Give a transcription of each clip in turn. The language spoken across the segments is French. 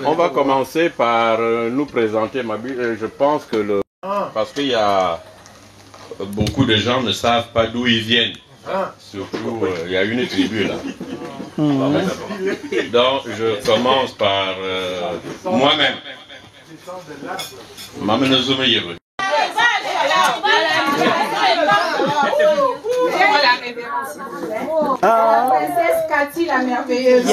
On va commencer par nous présenter, Mabi. Je pense que parce qu'il y a beaucoup de gens ne savent pas d'où ils viennent. Surtout, il y a une tribu là. Donc, je commence par moi-même. La princesse Cathy la merveilleuse.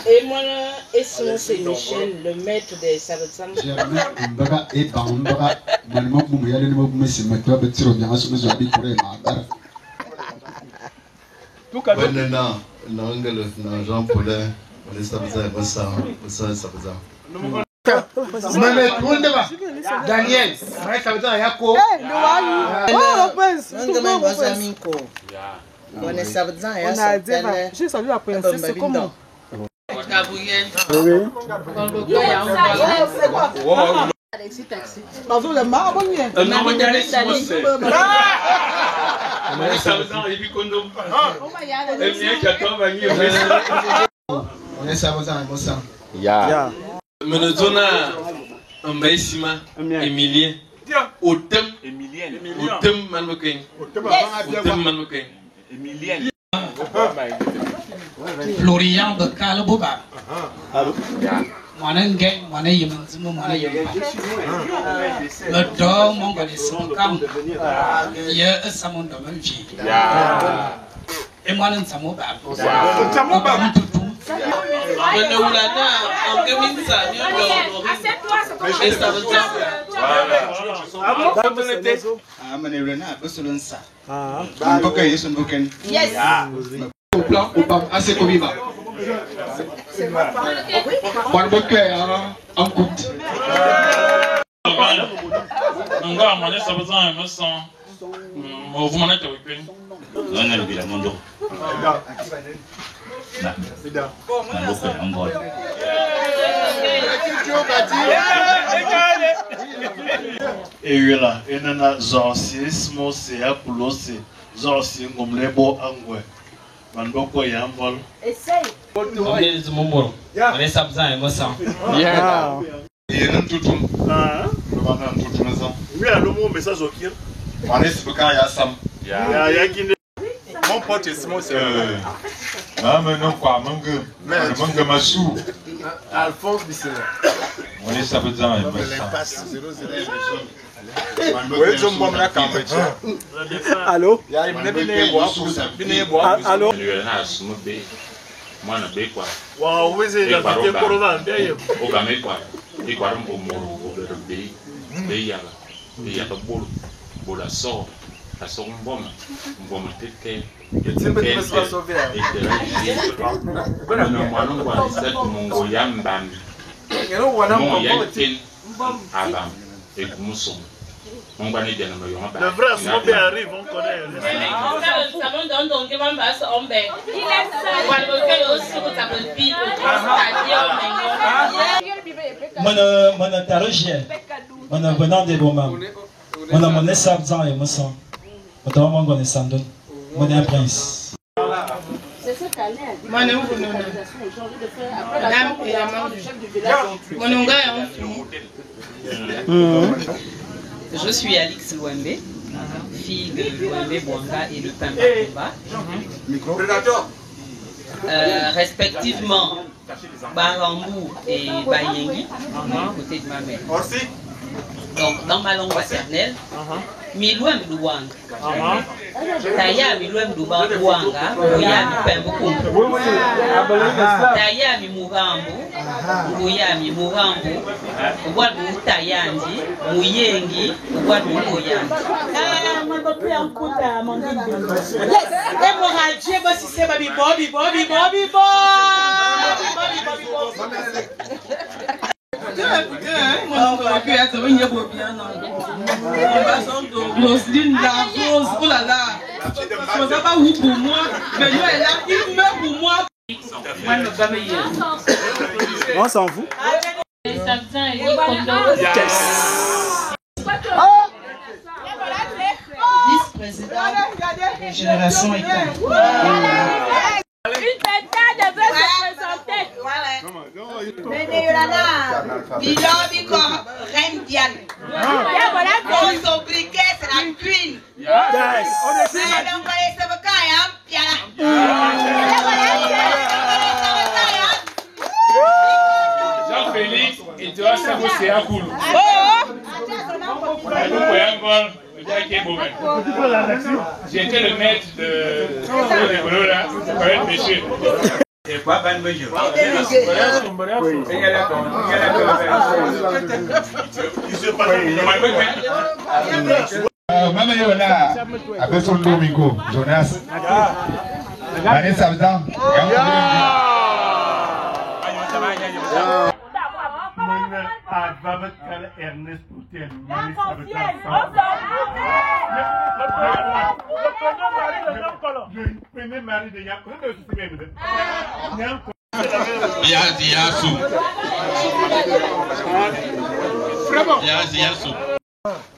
Et moi, c'est Michel, le maître des Sarratsans. Daniel, j'ai salué la princesse, comment? Emilien. Florian de Kalboba. Monenge, money, money, le dog, mon gars, sont comme. Il y a un samon de Munchi. Et moi, un samoba. Et là, et nana zorsis mose ya kulose zorsi ngomlebo angwe manboko ya mbol Essaye. On zumumbolo. On sabza emoção. Yeah. Et non tutum. Ah. Bana tutum ça. Oui, allo mon message au kir. On est ce cas ya sam. Ya kinde. Mon pote Simon c'est ah mais non quoi, mangue masou. Alphonse Bissela. On est sabza emoção. Allô? Allô? Le vrai Smobé arrive, on connaît. Mon tarogien, mon venant des Boma, mon sabzan et mon sang, mon connaissant, mon prince. C'est ce qu'elle est. Je suis Alix Louembe, fille de Louembe Bouanga et de Pamba Kumba. Respectivement Barambou et Bayengi, côté de ma mère. Donc, dans ma langue maternelle, Milouem Douang. Taya Milouem Douanga, Boya mi Pembukumbu. Taya mi Mugambo, Boya mi Mugambo, Wadu Tayandi, Muyengi, Wadu Boyandi. Hémorragie, voici c'est Bobby. Roselyne, la rose, oh là là. Je ne sais pas où pour moi, mais lui est là, il meurt pour moi. On s'en fout. Vice-président de Génération École. Une personne veut se présenter. Bébé Yolanda, Bilobiko, Reine Diane. Mon sobriquet, c'est la queen. C'est donc les Sabakaya, Piala. Jean-Félix, et toi, ça vous c'est un cool. J'étais le maître de là, monsieur. Et quoi, ban monsieur? Mama Yola, avec son Domingo, Jonas. Vanessa Abdan. Ernest Poutel. Le premier mari de Yakou. Yasu.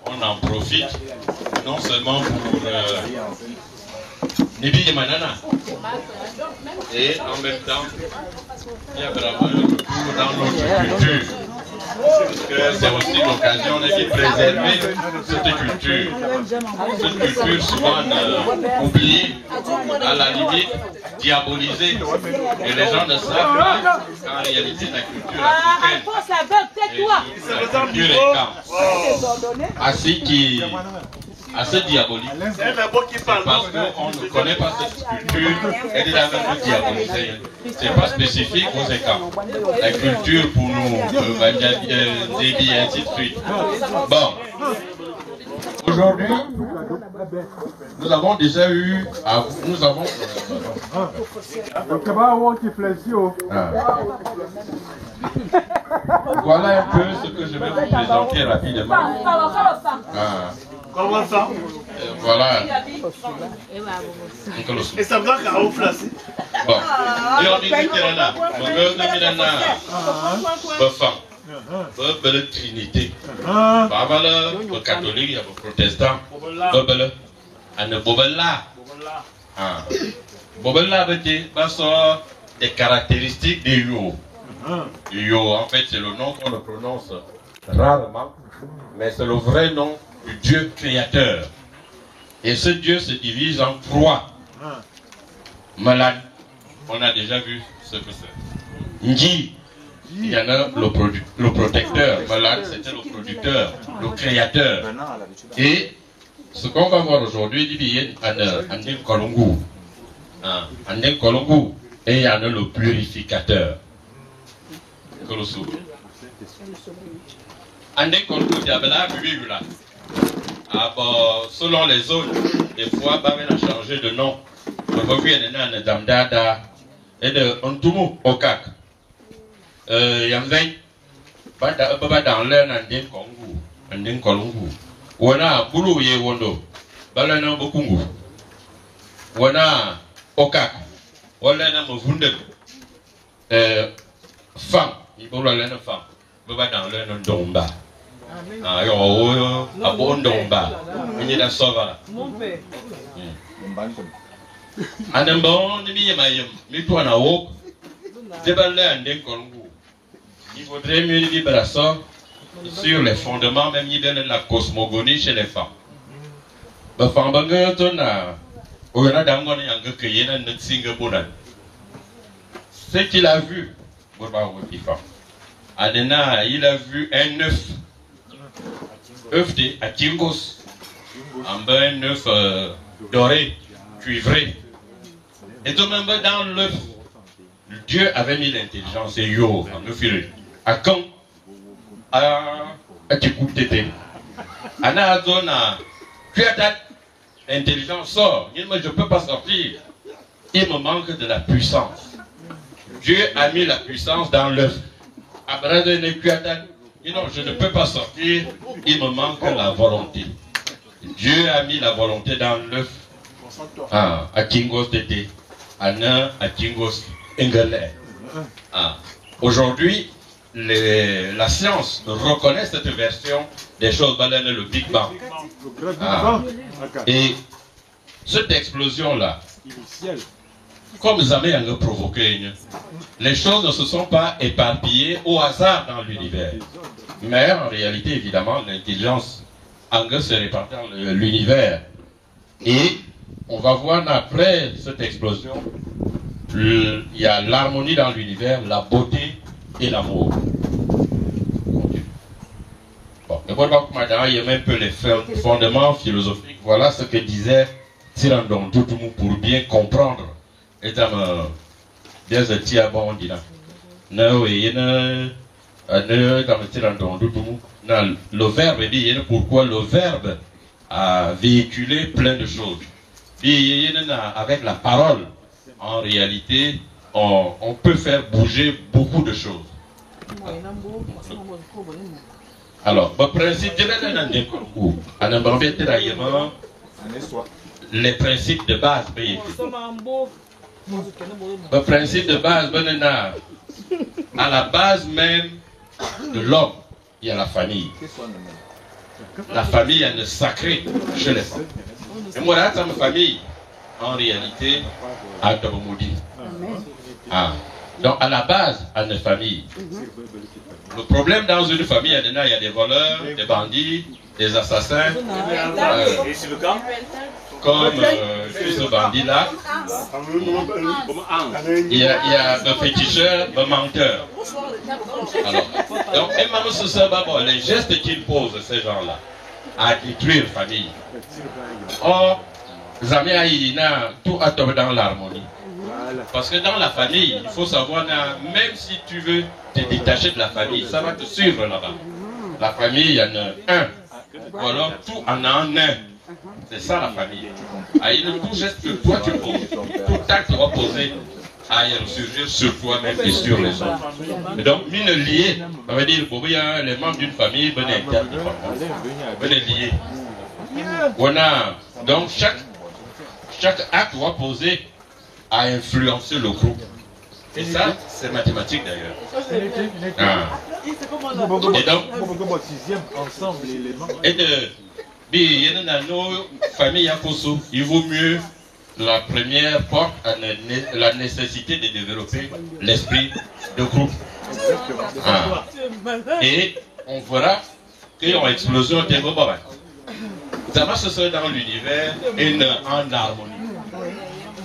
On en profite, non seulement pour Nibi et Manana, et en même temps, il y a vraiment le retour dans notre culture. C'est aussi l'occasion de préserver cette culture. Cette culture souvent oubliée, à la limite diabolisée. Et les gens ne savent pas qu'en réalité la culture africaine, la culture est assez diabolique. Parce qu'on ne connaît pas cette culture, elle est même diabolisée. C'est pas spécifique aux écarts. La culture pour nous, débit et ainsi de suite. Bon. Aujourd'hui, nous avons déjà eu. Nous avons. Voilà un peu ce que je vais vous présenter rapidement. Comment ça? Voilà. Et ça va qu'à vous placer. Bon. Et on dit que là, la Trinité. Le catholique, le protestant. Le Bobella. Bobella veut dire des caractéristiques du yo. Yo, en fait, c'est le nom qu'on le prononce rarement, mais c'est le vrai nom du Dieu créateur. Et ce Dieu se divise en trois. Malade, on a déjà vu ce que c'est. Nji, il y en a le protecteur. Malade, c'était le producteur, le créateur. Et ce qu'on va voir aujourd'hui, il y a Andem Kolongu. Andem Kolongu. Et il y en a le purificateur. Andem Kolongu, il y a là. Selon les zones, des fois, Baven a changé de nom. De Damdada et de Ontumu Okak. Yamvei, Baba dans l'air Nandin Kongu, Nandin Kolungu. Wana Bulu Ye Wondo, Balana Bokungu. Wana Okak, Walana Movunde. Femme, il faut la femme. Baba dans l'air Ndomba. Ah, yo, Abondomba. Il est dans Sova. Mon père. Anambon, il faudrait mieux vivre ça sur les fondements, même de la cosmogonie chez les femmes. Ce qu'il a vu, il a vu un œuf œuf à Tingos, un œuf doré, cuivré. Et tout même dans l'œuf, Dieu avait mis l'intelligence et yo, en œuf, à quand à Tikoutete. Anna Zona, tu as ta intelligence sort, je ne peux pas sortir. Il me manque de la puissance. Dieu a mis la puissance dans l'œuf. Après, non, je ne peux pas sortir, il me manque la volonté. Dieu a mis la volonté dans l'œuf. À Kingos d'été, à Kingos Engele. Aujourd'hui, la science reconnaît cette version des choses, le Big Bang. Et cette explosion-là, comme jamais elle a provoqué, les choses ne se sont pas éparpillées au hasard dans l'univers. Mais en réalité, évidemment, l'intelligence se répand dans l'univers. Et on va voir après cette explosion, il y a l'harmonie dans l'univers, la beauté et l'amour. Bon, il y a même un peu les fondements philosophiques. Voilà ce que disait Tirandon Toutoumou pour bien comprendre. Et bien de tia bon dina. Le verbe dit pourquoi le verbe a véhiculé plein de choses. Avec la parole, en réalité, on peut faire bouger beaucoup de choses. Alors, le principe les principes de base. Le principe de base, à la base même de l'homme, il y a la famille. La famille est sacrée chez les femmes. Et moi, dans ma famille, en réalité, à Tobomoudi. Donc, à la base, à une famille. Le problème dans une famille, il y a des voleurs, des bandits, des assassins. Comme ce bandit-là, il y a un féticheur, un menteur. Alors, donc, les gestes qu'ils posent, ces gens-là, à détruire la famille. Or, jamais tout a tombé dans l'harmonie. Parce que dans la famille, il faut savoir, même si tu veux te détacher de la famille, ça va te suivre là-bas. La famille, il y en a un. Ou alors, tout en a un. C'est ça la famille. Tout geste que toi tu poses, tout acte va poser à ressurgir sur toi-même et sur les autres. Et donc, mine lié, ça veut dire que les membres d'une famille, venez liés. Donc, chaque acte va poser à influencer le groupe. Et ça, c'est mathématique d'ailleurs. Et donc, nos familles il vaut mieux la première porte à la nécessité de développer l'esprit de groupe. Et on verra qu'il y a une explosion de Boba. Ça va se faire dans l'univers et en harmonie.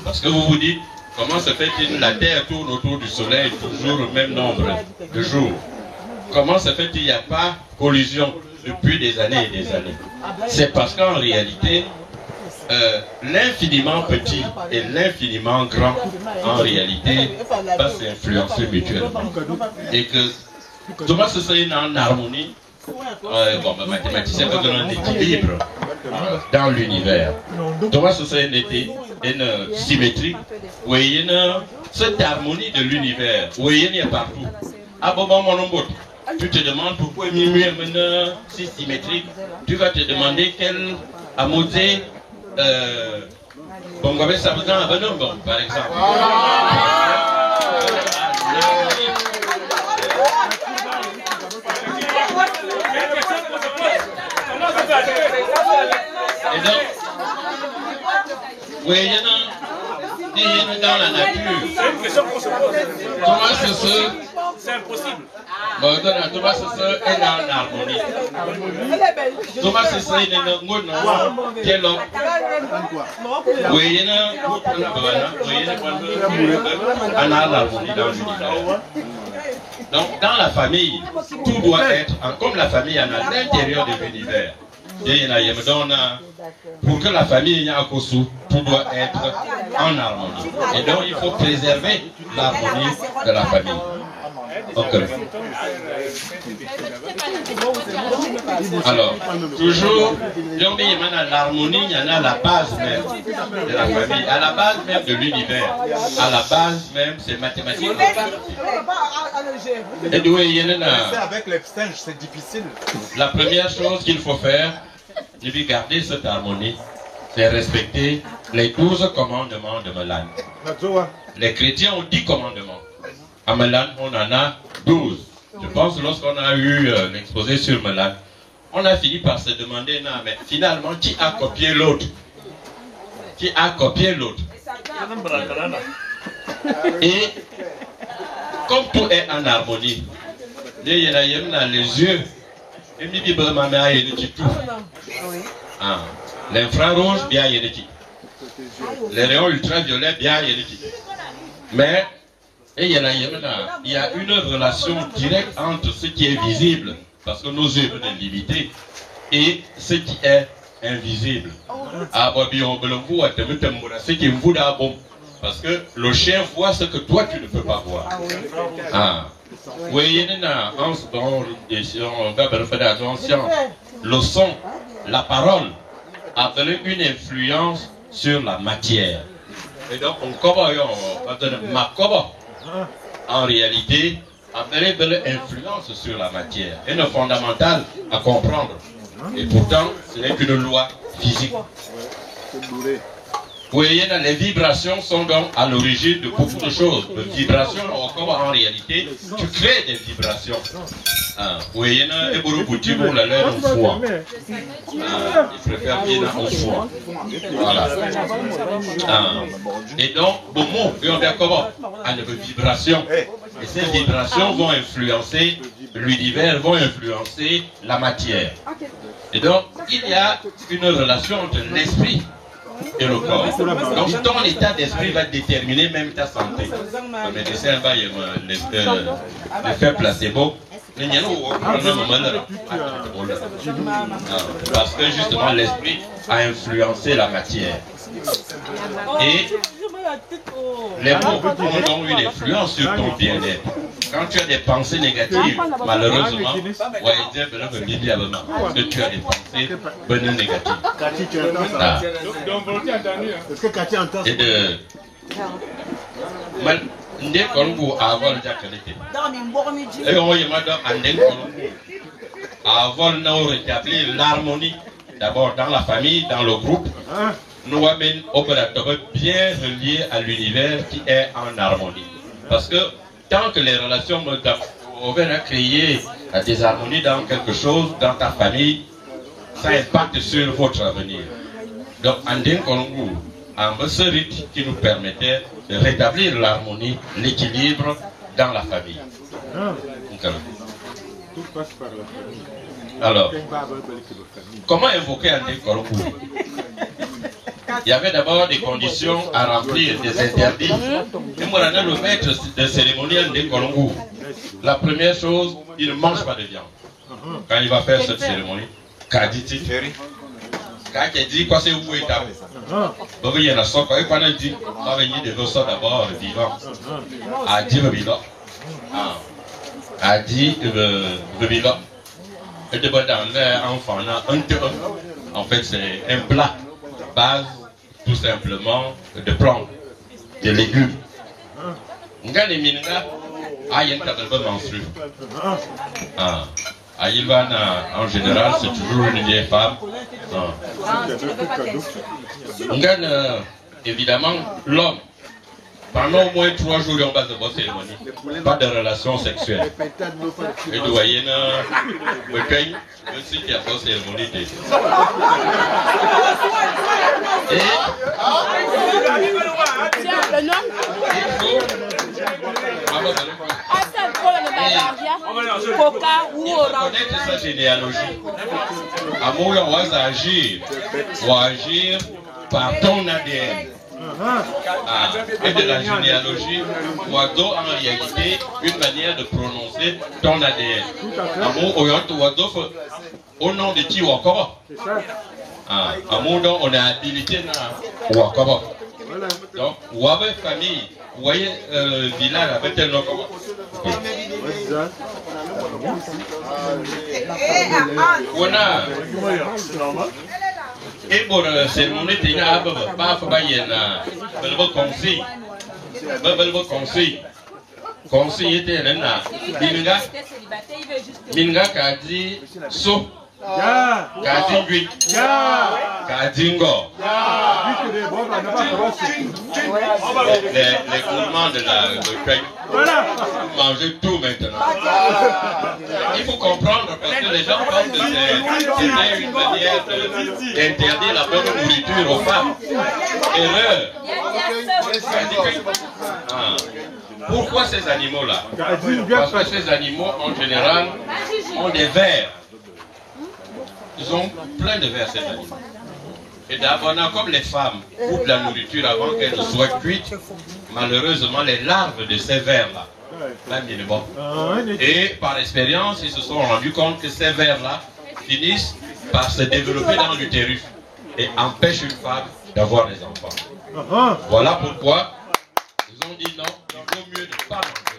Parce que vous vous dites, comment se fait-il la Terre tourne autour du Soleil toujours le même nombre de jours? Comment se fait-il qu'il n'y a pas collision depuis des années et des années? C'est parce qu'en réalité, l'infiniment petit et l'infiniment grand, en réalité, va s'influencer mutuellement. Et que Thomas se serait en harmonie, mathématicien peut donner un équilibre dans l'univers. Thomas se serait une symétrie, où il y a cette harmonie de l'univers, où il y a partout. Ah bon, tu te demandes pourquoi il est maintenant si symétrique. Tu vas te demander quel amodé Bongobé Saboudan à Bonobon, par exemple. Et donc, oui, il y en a dans la nature. C'est une question qu'on se pose. Comment c'est ce? C'est impossible. Thomas c'est est en harmonie. Thomas c'est est quel homme? Oui, il y en a en harmonie dans l'univers. Donc, dans la famille, tout doit être, comme la famille en a l'intérieur de l'univers. Pour que la famille tout doit être en harmonie. Et donc, il faut préserver l'harmonie de la famille. Okay. Alors, toujours, l'harmonie, il y en a la base même de la famille, à la base même de l'univers, à la base même, c'est mathématique. Et avec l'extingue, c'est difficile. La première chose qu'il faut faire, c'est garder cette harmonie, c'est respecter les 12 commandements de Melan. Les chrétiens ont 10 commandements. À Melan, on en a 12. Je pense que lorsqu'on a eu l'exposé sur Melan, on a fini par se demander, non, mais finalement, qui a copié l'autre? Qui a copié l'autre? Et comme tout est en harmonie, les yeux, l'infrarouge, bien les rayons ultraviolets, bien mais il y a une relation directe entre ce qui est visible, parce que nos yeux sont limités, et ce qui est invisible. Parce que le chien voit ce que toi tu ne peux pas voir. Le son, la parole a une influence sur la matière. Et donc en réalité, a une influence sur la matière. Et le fondamental à comprendre. Et pourtant, ce n'est qu'une loi physique. Oui, les vibrations sont donc à l'origine de beaucoup de choses. Les vibrations, en réalité, tu crées des vibrations. Oui, il préfère bien en foi. Voilà. Et donc, bon mot, il y a des vibrations. Et ces vibrations vont influencer l'univers, vont influencer la matière. Et donc, il y a une relation entre l'esprit et le corps. Donc ton état d'esprit va déterminer même ta santé. Le médecin va l'effet placebo. Parce que justement l'esprit a influencé la matière. Et les mots ont une influence sur ton bien-être. Quand tu as des pensées négatives, malheureusement, parce que tu as des pensées bonnes négatives. Est-ce que Cathy entend? Et de... Avant de rétablir l'harmonie, d'abord dans la famille, dans le groupe, nous amène bien relié à l'univers qui est en harmonie. Parce que tant que les relations vont créer des harmonies dans quelque chose, dans ta famille, ça impacte sur votre avenir. Donc, un ce rythme qui nous permettait de rétablir l'harmonie, l'équilibre dans la famille. Tout passe par la famille. Alors, comment invoquer Andé Korongou? Il y avait d'abord des conditions à remplir, des interdits. Et moi, le maître de cérémonie Andé Korongou, la première chose, il ne mange pas de viande. Quand il va faire cette cérémonie, Kaditi Ferry. Quand il dit quoi, c'est où est ta donc il y en a ça, quand il dit, on va venir de ça d'abord vivant. A dit le vivant. A dit le vivant. Et de dans l'air, enfant, en fait, c'est un plat base, tout simplement, de plantes, de légumes. Il y a une table menstruelle. À Ilvan, en général, c'est toujours une vieille femme. Évidemment, l'homme, pendant au moins 3 jours, on va se voir cérémonie. Pas de relations sexuelles. Et vous voyez, aussi qui a fait cérémonie. Connaître sa généalogie. Amour, on va agir par ton ADN. et de la généalogie, Wado en réalité une manière de prononcer ton ADN. Au nom de qui Wakaba. On est habilité à Wakaba. Donc, Wabe famille, vous voyez, village avec tel nom comment? Et pour la cérémonie, il y a pas de conseil était là. Minga Kadi So. Kadingui. Kadingo. Les mouvements de la feuille. Manger tout maintenant. Il faut comprendre parce que les gens pensent que c'était une manière d'interdire la bonne nourriture aux femmes. Erreur. Pourquoi ces animaux-là? Parce que ces animaux, en général, ont des vers. Ils ont plein de vers, ces animaux. Et d'abord, comme les femmes coupent la nourriture avant qu'elle ne soit cuite, malheureusement, les larves de ces vers-là, et par expérience, ils se sont rendus compte que ces vers-là finissent par se développer dans l'utérus et empêchent une femme d'avoir des enfants. Voilà pourquoi ils ont dit non, il vaut mieux ne pas manger.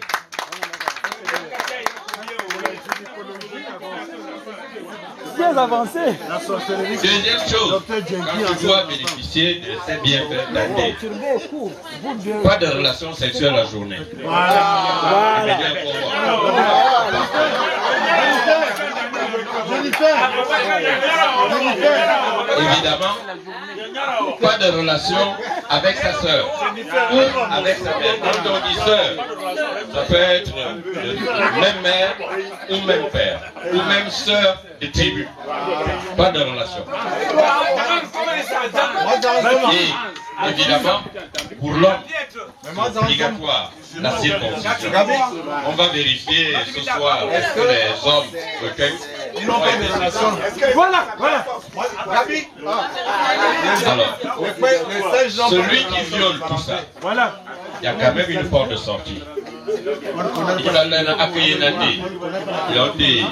Bien avancé. Deuxième chose, quand tu dois bénéficier de ces bienfaits d'année, pas de relations sexuelles la journée. Évidemment, pas de relation avec sa soeur ou avec sa mère. Quand on dit soeur, ça peut être même mère ou même père ou même soeur de tribu. Pas de relation. Et évidemment, pour l'homme, c'est obligatoire la circoncision. On va vérifier ce soir est-ce que les hommes Voilà. Alors, celui qui viole tout ça, il y a quand même une porte de sortie. Il a accueilli Nandi. Il a dit,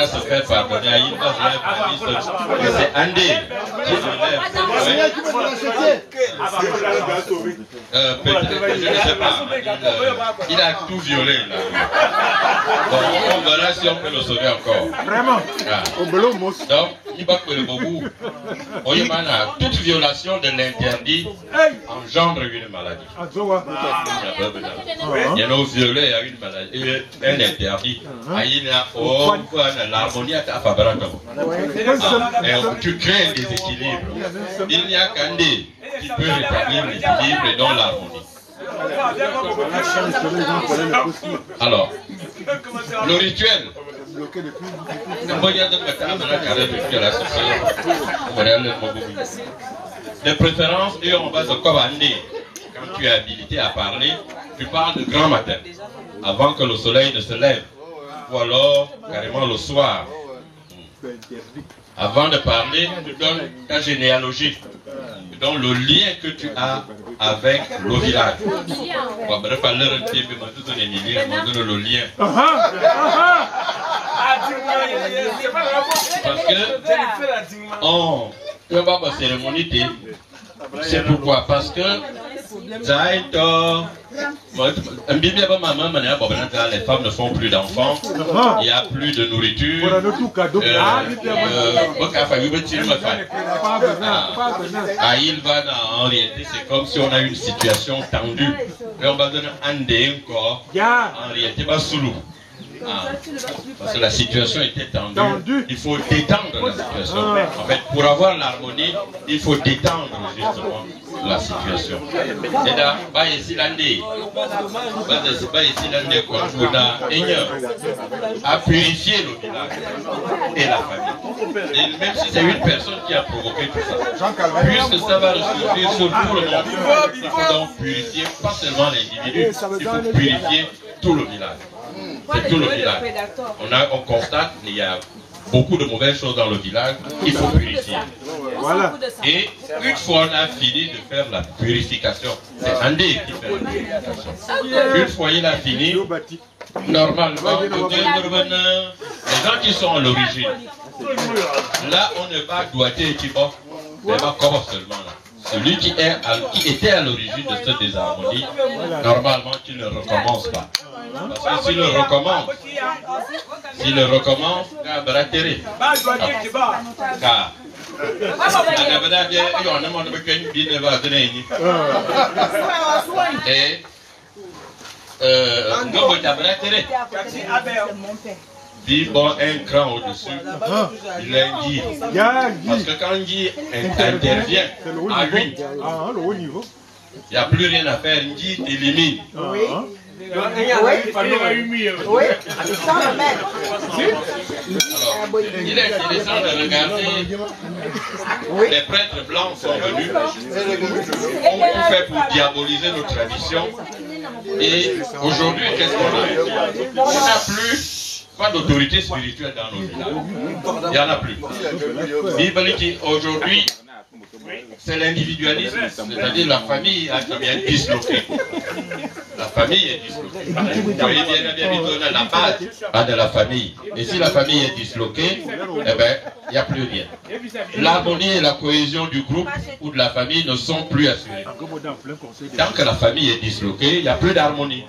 se fait pardonner à une c'est Andé qui enlève. Peut-être, je ne sais pas. Il a tout violé là. Donc on verra si on peut le sauver encore. Vraiment. Donc, il va que le boubou. Toute violation de l'interdit engendre une maladie. Il y a nos violés à une maladie, un interdit. Il y a l'harmonie à ta tu crées un déséquilibre. Il n'y a qu'un dé qui peut rétablir l'équilibre et non l'harmonie. Alors, le rituel. De préférence, et on va se commander. Quand tu es habilité à parler, tu parles de grand matin, avant que le soleil ne se lève, ou alors carrément le soir. Avant de parler, tu donnes ta généalogie, tu donnes le lien que tu as avec le village. On va parler un petit peu, le lien. Parce que on ne peut pas cérémonie. C'est pourquoi? Parce que les femmes ne font plus d'enfants, il n'y a plus de nourriture. Il va en réalité, c'est comme si on a une situation tendue. Et on va donner un dé encore. En réalité, pas sous l'eau. Parce que la situation était tendue. Il faut détendre la situation. En fait, pour avoir l'harmonie, il faut détendre justement la situation. C'est là, ici l'année, à purifier le village et la famille. Et même si c'est une personne qui a provoqué tout ça, puisque ça va ressurgir sur tout le monde, il faut donc purifier pas seulement l'individu, il faut purifier tout le village. c'est tout le village. On constate qu'il y a beaucoup de mauvaises choses dans le village qu'il faut purifier. Voilà. Et une fois on a fini de faire la purification, c'est Andé qui fait la purification. Une fois il a fini, normalement, les gens qui sont à l'origine, là on ne va doiter Tibok, mais va comment seulement là. Celui qui était à l'origine de cette désharmonie, normalement qu'il ne recommence pas. Parce que s'il le recommence, car dit bon, un cran au-dessus, il a un guide. Parce que quand un guide intervient à lui, il n'y a plus rien à faire, un guide élimine. Alors, il est intéressant de regarder, les prêtres blancs sont venus, on fait pour diaboliser nos traditions, et aujourd'hui, qu'est-ce qu'on a? On n'a plus pas d'autorité spirituelle dans nos villages. Il n'y en a plus. Bible dit aujourd'hui, c'est l'individualisme, c'est-à-dire la famille a bien disloqué. La famille est disloquée. Vous voyez bien la base de la famille. Et si la famille est disloquée, eh bien, il n'y a plus rien. L'harmonie et la cohésion du groupe ou de la famille ne sont plus assurées. Tant que la famille est disloquée, il n'y a plus d'harmonie.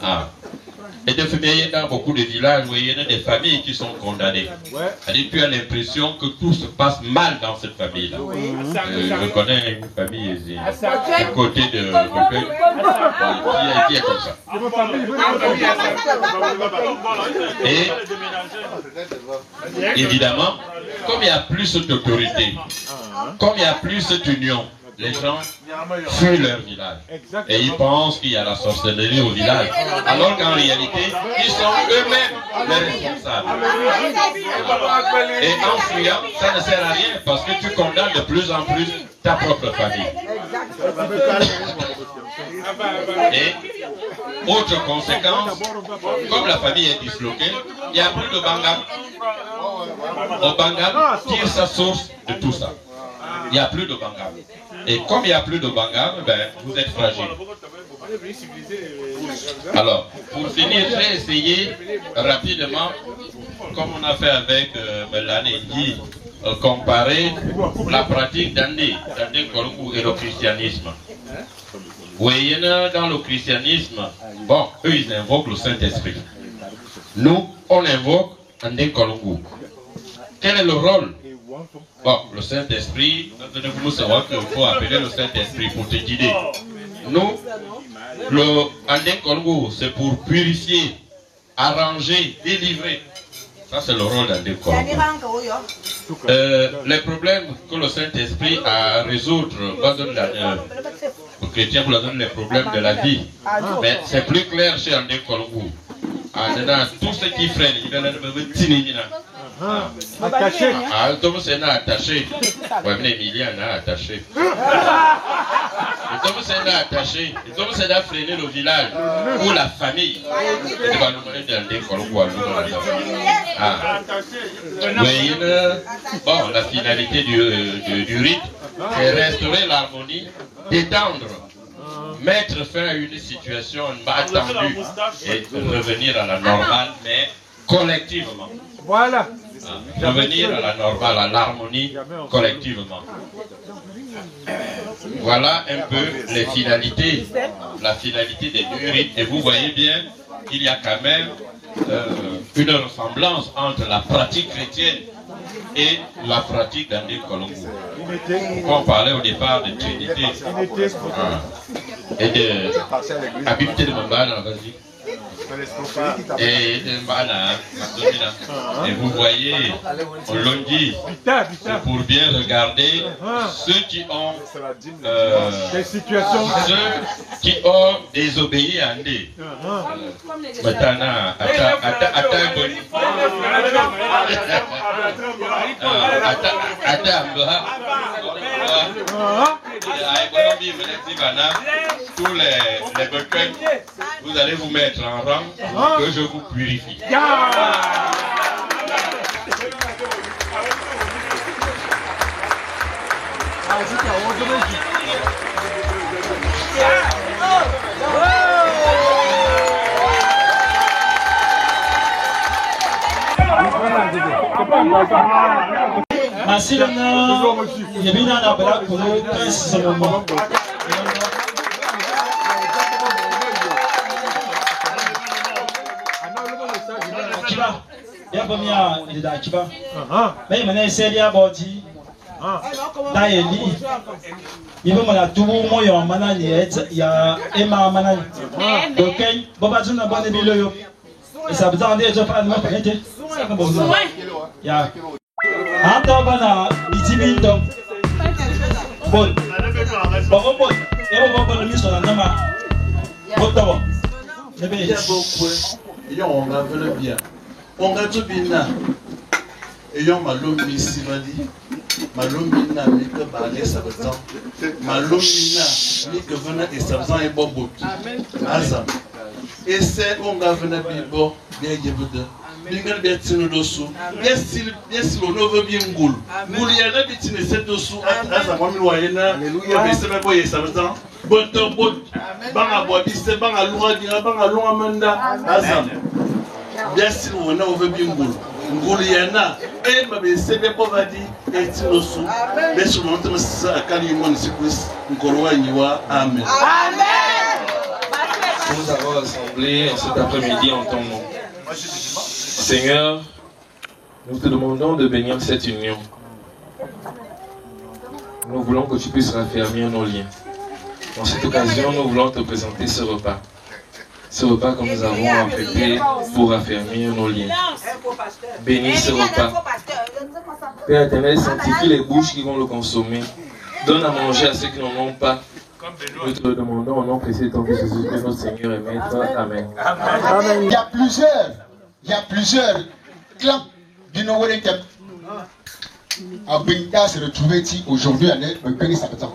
Ah. Et de fait, dans beaucoup de villages, où il y a des familles qui sont condamnées. C'est-à-dire que tu as l'impression que tout se passe mal dans cette famille-là. Je connais une famille ici, du côté de Recueil, qui est comme ça. Et évidemment, comme il n'y a plus d'autorité, comme il n'y a plus cette union, les gens fuient leur village. Et ils pensent qu'il y a la sorcellerie au village. Alors qu'en réalité, ils sont eux-mêmes les responsables. Et en fuyant, ça ne sert à rien parce que tu condamnes de plus en plus ta propre famille. Et autre conséquence, comme la famille est disloquée, il n'y a plus de Bangam. Au Bangam tire sa source de tout ça. Il n'y a plus de Bangam. Et comme il n'y a plus de Bangam, ben, vous êtes fragile. Alors, pour finir, j'ai essayé rapidement, comme on a fait avec Mélanie, comparer la pratique d'Andé Kolongu et le christianisme. Vous voyez, dans le christianisme, bon, eux ils invoquent le Saint-Esprit. Nous, on invoque Andé Kolongu. Quel est le rôle? Bon, le Saint-Esprit, vous savoir qu'il faut appeler le Saint-Esprit pour te guider. Nous, le Andé Kolongu, c'est pour purifier, arranger, délivrer. Ça, c'est le rôle d'Andé Kolongu. Les problèmes que le Saint-Esprit a à résoudre, le chrétien vous donne les problèmes de la vie. Mais c'est plus clair chez Andé Kolongu. Tout ce qui freine, il va attaché. Ah, Thomas est attaché. Oui, mais Emilia est attaché. Thomas est attaché. Thomas est à freiner le village ou la famille. Oui, bon, la finalité du rite, c'est restaurer l'harmonie, détendre, mettre fin à une situation attendue et revenir à la normale, mais collectivement. Voilà. Revenir à la normale, à l'harmonie, collectivement. Voilà un peu les finalités, la finalité des deux rites. Et vous voyez bien qu'il y a quand même une ressemblance entre la pratique chrétienne et la pratique d'Andé Kolongu. On parlait au départ de Trinité et de habileté de Mambana, vas-y. Et vous voyez, on l'a dit, c'est pour bien regarder ceux qui ont ceux qui ont désobéi à Andé. Tous les vous allez vous mettre en rang pour que je vous purifie. Merci l'honneur. Il y a bien un abra pour le 15 moment. Akiba, il y a pas bien il est d'Akiba. Mais il m'a essayé à body. Là il dit, il veut m'en tout moi il y a manani il y a Emma manani. Donc Boba tu n'as pas de bilo. Et ça veut dire déjà pas de moi peut-être. Ya. Anta bana bitimindo. Bon. Bon bon. Et on va pas le mission dans nama. Bon d'abord. Il y a beaucoup. Et on va le bien. On va tout bien. Et on va l'homme ici va dire. Malum mina mi que balé ça veut dire. Malum mina mi que venait et ça veut dire bon bout. Azam. Et c'est on va venir bibo bien yebude. Bingal betinu dosu. Bien si on veut bien ngoul. Ngoul y a na betinu c'est dosu. Azam moi mi loyena. Alléluia. Mais c'est même pas ça veut dire. Bon temps bon. Banga bois bise banga lunga dira banga lunga manda. Azam. Bien si on veut bien ngoul. Ngouliana et ma c'est bien pas dit et tirosu mais sur mon temps ça kali mon sikris ngorwa niwa amen. Nous avons assemblé en cet après-midi en ton nom. Seigneur, nous te demandons de bénir cette union. Nous voulons que tu puisses raffermir nos liens. En cette occasion, nous voulons te présenter ce repas. Ce repas que nous avons affecté pour raffermir nos liens. Bénis ce repas. Père éternel, sanctifie les bouches qui vont le consommer. Donne à manger à ceux qui n'en ont pas. Nous te le demandons au nom précieux de ton Fils Jésus, notre Seigneur et Maître. Amen. Amen. Il y a plusieurs clans du Nord-Ouest. À Binda se retrouver ici aujourd'hui à Bekeni Sabetan.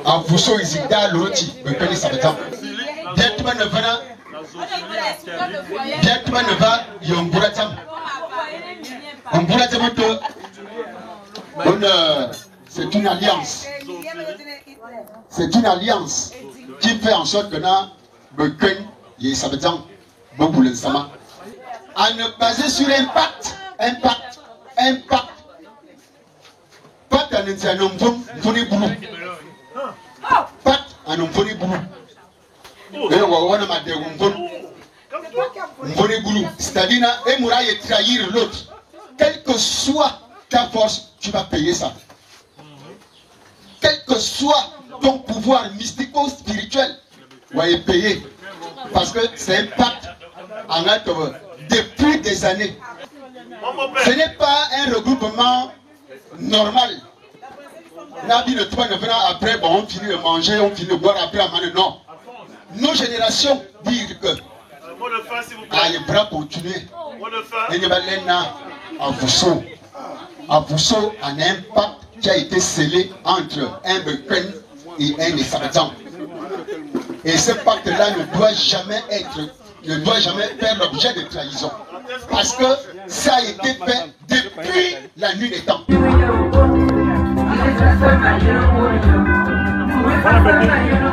À Fousso Izida Loti, Bekeni Sabetan. Directement ne va Yonguratam. Yonguratam, c'est une alliance. C'est une alliance qui fait en sorte que nous, Bekeni, Sabetan, Boboulin Sama, à ne baser sur impact. Pas un homme foni boulou. Pas un homme foni boulou. Et on va voir c'est-à-dire, et trahir l'autre. Quelle que soit ta force, tu vas payer ça. Quel que soit ton pouvoir mystico-spirituel, tu vas payer. Parce que c'est un pacte en acte depuis des années. Ce n'est pas un regroupement normal. Nabi ne toi ne venant après, bon, on finit de manger, on finit de boire après à maner. Non. Nos générations disent que il va continuer. Et il va à Fousso, un impact qui a été scellé entre un Bekeni et un Sabetan. Et ce pacte-là ne doit jamais faire l'objet de trahison. Parce que ça a été fait depuis la nuit des temps. Voilà,